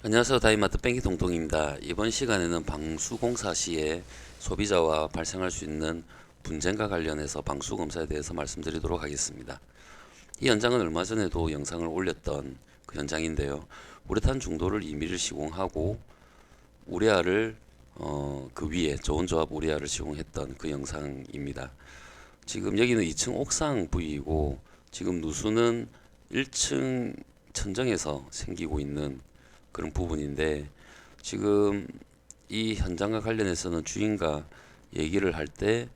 안녕하세요. 다이마트 뺑기 동동입니다. 이번 시간에는 방수공사 시에 소비자와 발생할 수 있는 분쟁과 관련해서 방수검사에 대해서 말씀드리도록 하겠습니다. 이 현장은 얼마 전에도 영상을 올렸던 그 현장인데요. 우레탄 중도를 2mm 시공하고 우레아를 그 위에 좋은 조합 우레아를 시공했던 그 영상입니다. 지금 여기는 2층 옥상 부위이고 지금 누수는 1층 천정에서 생기고 있는 그런 부분인데, 지금 이 현장과 관련해서는 주인과 얘기를 할 때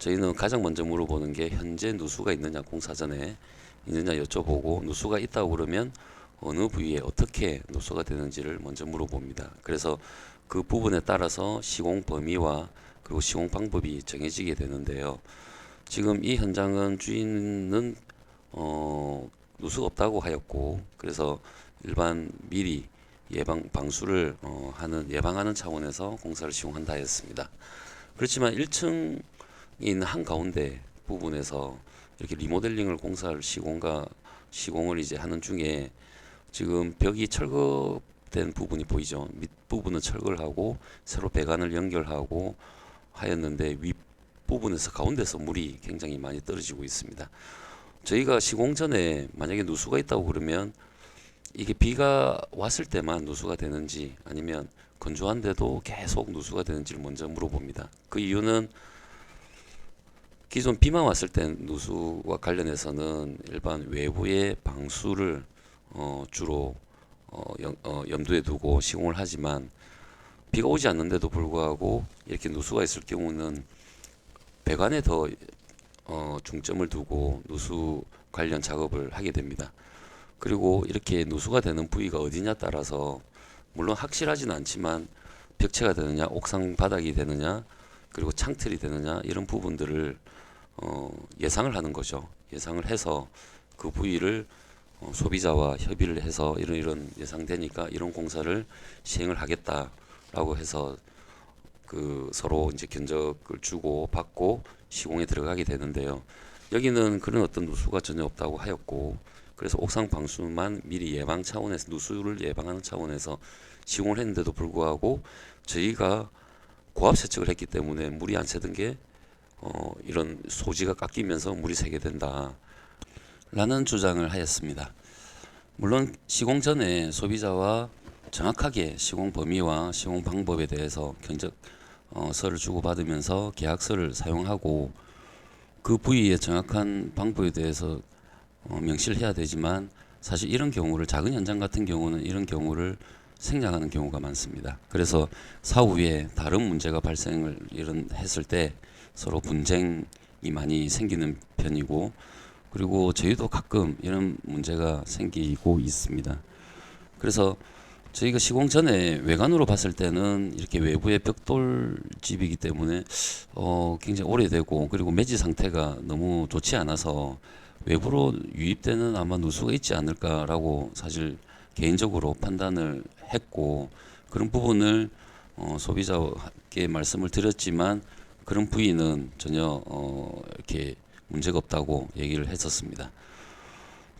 저희는 가장 먼저 물어보는 게 현재 누수가 있느냐, 공사 전에 있느냐 여쭤보고, 누수가 있다고 그러면 어느 부위에 어떻게 누수가 되는지를 먼저 물어봅니다. 그래서 그 부분에 따라서 시공 범위와 그리고 시공 방법이 정해지게 되는데요. 지금 이 현장은 주인은 누수가 없다고 하였고, 그래서 일반 미리 예방 방수를 예방하는 차원에서 공사를 시공한다 했습니다. 그렇지만 1층에 있는 한 가운데 부분에서 이렇게 리모델링을 공사를 시공을 이제 하는 중에 지금 벽이 철거된 부분이 보이죠. 밑부분은 철거를 하고 새로 배관을 연결하고 하였는데, 윗부분에서 가운데서 물이 굉장히 많이 떨어지고 있습니다. 저희가 시공 전에 만약에 누수가 있다고 그러면 이게 비가 왔을 때만 누수가 되는지 아니면 건조한데도 계속 누수가 되는지를 먼저 물어봅니다. 그 이유는 기존 비만 왔을 때 누수와 관련해서는 일반 외부의 방수를 주로 염두에 두고 시공을 하지만, 비가 오지 않는데도 불구하고 이렇게 누수가 있을 경우는 배관에 더 중점을 두고 누수 관련 작업을 하게 됩니다. 그리고 이렇게 누수가 되는 부위가 어디냐 따라서 물론 확실하지는 않지만 벽체가 되느냐, 옥상 바닥이 되느냐, 그리고 창틀이 되느냐, 이런 부분들을 예상을 하는 거죠. 예상을 해서 그 부위를 소비자와 협의를 해서 이런 예상되니까 이런 공사를 시행을 하겠다라고 해서 그 서로 이제 견적을 주고 받고 시공에 들어가게 되는데요. 여기는 그런 어떤 누수가 전혀 없다고 하였고, 그래서 옥상 방수만 미리 예방 차원에서 누수를 예방하는 차원에서 시공을 했는데도 불구하고 저희가 고압 세척을 했기 때문에 물이 안 새던 게 이런 소지가 깎이면서 물이 새게 된다 라는 주장을 하였습니다. 물론 시공 전에 소비자와 정확하게 시공 범위와 시공 방법에 대해서 견적서를 주고받으면서 계약서를 사용하고 그 부위의 정확한 방법에 대해서 명시를 해야 되지만, 사실 이런 경우를, 작은 현장 같은 경우는 이런 경우를 생략하는 경우가 많습니다. 그래서 사후에 다른 문제가 발생을 했을 때 서로 분쟁이 많이 생기는 편이고, 그리고 저희도 가끔 이런 문제가 생기고 있습니다. 그래서 저희가 시공 전에 외관으로 봤을 때는 이렇게 외부의 벽돌집이기 때문에 굉장히 오래되고, 그리고 매지 상태가 너무 좋지 않아서 외부로 유입되는 아마 누수가 있지 않을까라고 사실 개인적으로 판단을 했고, 그런 부분을 소비자께 말씀을 드렸지만 그런 부위는 전혀 이렇게 문제가 없다고 얘기를 했었습니다.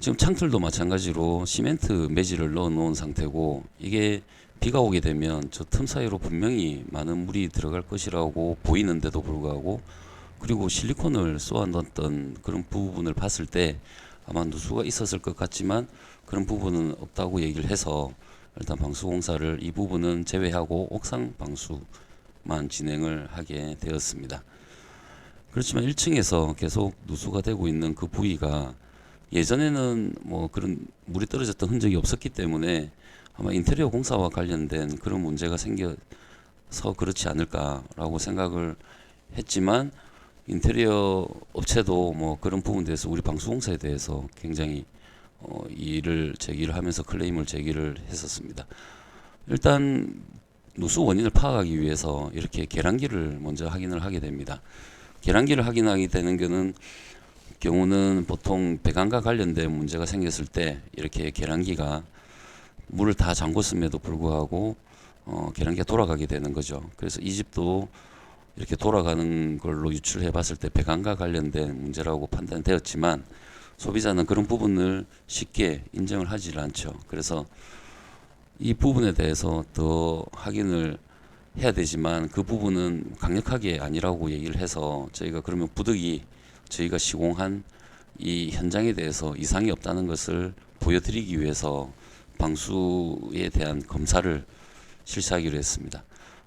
지금 창틀도 마찬가지로 시멘트 매질을 넣어 놓은 상태고, 이게 비가 오게 되면 저 틈 사이로 분명히 많은 물이 들어갈 것이라고 보이는데도 불구하고, 그리고 실리콘을 쏘아 넣었던 그런 부분을 봤을 때 아마 누수가 있었을 것 같지만 그런 부분은 없다고 얘기를 해서 일단 방수공사를 이 부분은 제외하고 옥상 방수만 진행을 하게 되었습니다. 그렇지만 1층에서 계속 누수가 되고 있는 그 부위가 예전에는 뭐 그런 물이 떨어졌던 흔적이 없었기 때문에 아마 인테리어 공사와 관련된 그런 문제가 생겨서 그렇지 않을까라고 생각을 했지만, 인테리어 업체도 뭐 그런 부분에 대해서 우리 방수공사에 대해서 굉장히 이의를 제기를 하면서 클레임을 제기를 했었습니다. 일단 누수 원인을 파악하기 위해서 이렇게 계량기를 먼저 확인을 하게 됩니다. 계량기를 확인하게 되는 경우는 보통 배관과 관련된 문제가 생겼을 때 이렇게 계량기가 물을 다 잠궜음에도 불구하고 계량기가 돌아가게 되는 거죠. 그래서 이 집도 이렇게 돌아가는 걸로 유출해 봤을 때 배관과 관련된 문제라고 판단되었지만, 소비자는 그런 부분을 쉽게 인정을 하지 않죠. 그래서 이 부분에 대해서 더 확인을 해야 되지만 그 부분은 강력하게 아니라고 얘기를 해서 저희가 그러면 부득이 저희가 시공한 이 현장에 대해서 이상이 없다는 것을 보여드리기 위해서 방수에 대한 검사를 실시하기로 했습니다.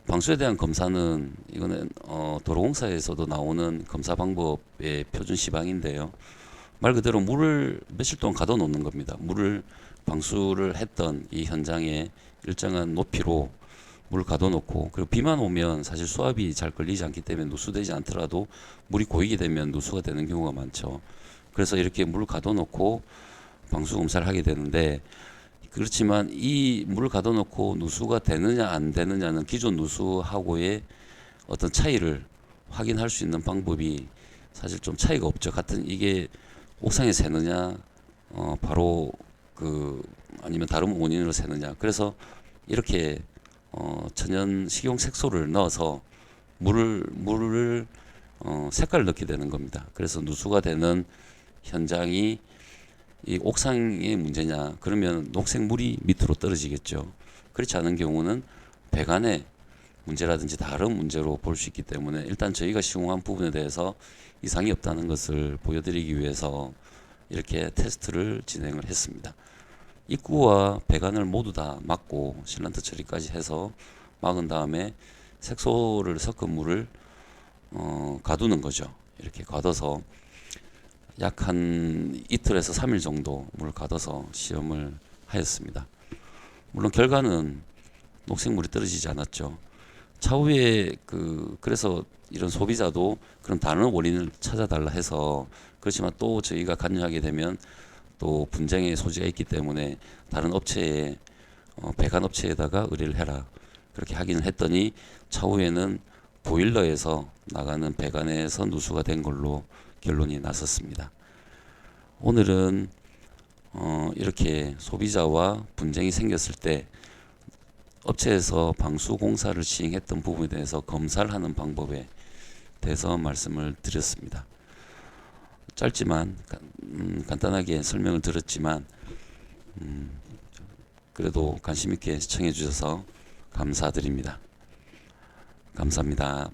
방수에 대한 검사는 이거는 도로공사에서도 나오는 검사 방법의 표준 시방인데요. 말 그대로 물을 며칠 동안 가둬 놓는 겁니다. 물을 방수를 했던 이 현장에 일정한 높이로 물을 가둬 놓고, 그리고 비만 오면 사실 수압이 잘 걸리지 않기 때문에 누수되지 않더라도 물이 고이게 되면 누수가 되는 경우가 많죠. 그래서 이렇게 물을 가둬 놓고 방수 검사를 하게 되는데, 그렇지만 이 물을 가둬 놓고 누수가 되느냐 안 되느냐는 기존 누수하고의 어떤 차이를 확인할 수 있는 방법이 사실 좀 차이가 없죠. 같은 이게 옥상에 새느냐, 바로 그 아니면 다른 원인으로 새느냐. 그래서 이렇게 천연 식용 색소를 넣어서 물을 색깔을 넣게 되는 겁니다. 그래서 누수가 되는 현장이 이 옥상의 문제냐, 그러면 녹색물이 밑으로 떨어지겠죠. 그렇지 않은 경우는 배관의 문제라든지 다른 문제로 볼 수 있기 때문에 일단 저희가 시공한 부분에 대해서 이상이 없다는 것을 보여드리기 위해서 이렇게 테스트를 진행을 했습니다. 입구와 배관을 모두 다 막고 실란트 처리까지 해서 막은 다음에 색소를 섞은 물을 가두는 거죠. 이렇게 가둬서 약 한 이틀에서 3일 정도 물을 가둬서 시험을 하였습니다. 물론 결과는 녹색물이 떨어지지 않았죠. 차후에 그래서 이런 소비자도 그런 다른 원인을 찾아달라 해서, 그렇지만 또 저희가 관여하게 되면 또 분쟁의 소지가 있기 때문에 다른 업체에 배관 업체에다가 의뢰를 해라, 그렇게 하기는 했더니 차후에는 보일러에서 나가는 배관에서 누수가 된 걸로 결론이 났었습니다. 오늘은 이렇게 소비자와 분쟁이 생겼을 때 업체에서 방수 공사를 시행했던 부분에 대해서 검사를 하는 방법에 대해서 말씀을 드렸습니다. 짧지만 간단하게 설명을 드렸지만 그래도 관심 있게 시청해 주셔서 감사드립니다. 감사합니다.